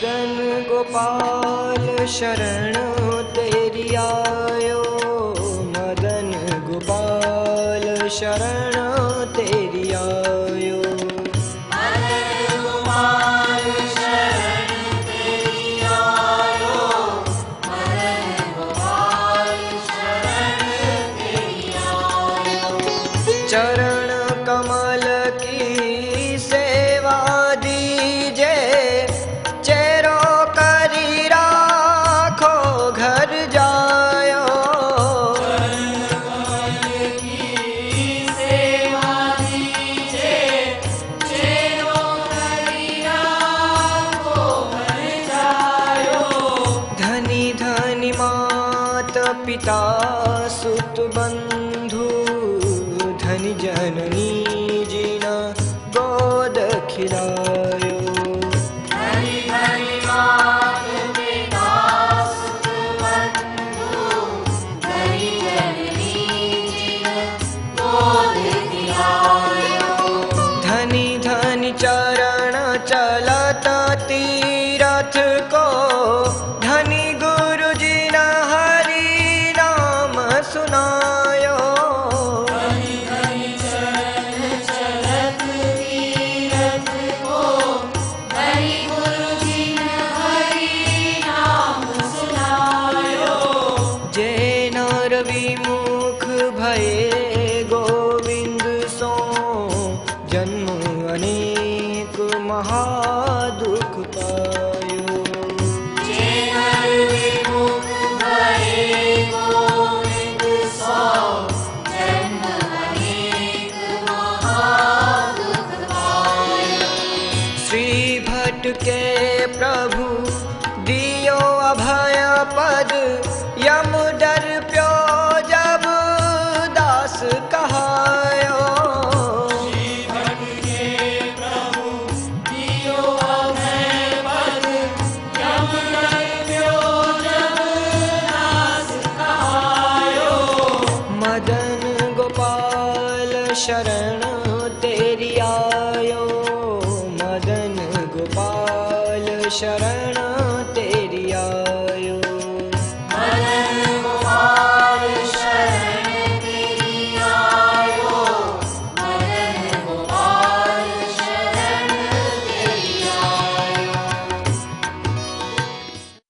मदन गोपाल शरण तेरी आयो, मदन गोपाल शरण तेरी आयो। मदन गोपाल शरण तेरी आयो, मदन गोपाल शरण तेरी आयो। चरण कमल की सेवा दीजे, चेरो करी राखो घर जायो। चरण कमल की सेवा दीजे, चेरो करी राखो घर जायो। धनी धनी मात पिता सुत बंधु, धनी जननी जिना गोद खिलायो। धनी धनी मात पिता सुत बंधु, धनी जननी जिन गोद खिलायो। धनी धनी चरण चलत तीरथ को, धनी गुरु जी न हरि नाम सुनायो। धनी धनी चरण चलत तीरथ को, धनी गुरु जी ने हरि नाम सुनायो। जे नर विमुख भये गोविंद सो, जन्म अनेक महादुख पायो। जे नर विमुख भये गोविंद सो, जन्म अनेक महादुख पायो। श्री भट्ट के प्रभु दियो अभय पद, यम डर प्यो जब दास कहायो। श्री भट्ट के प्रभु दियो अभय पद, यम डर्प्यो जब दास कहायो। मदन गोपाल शरण तेरी आयो, मदन गोपाल शरण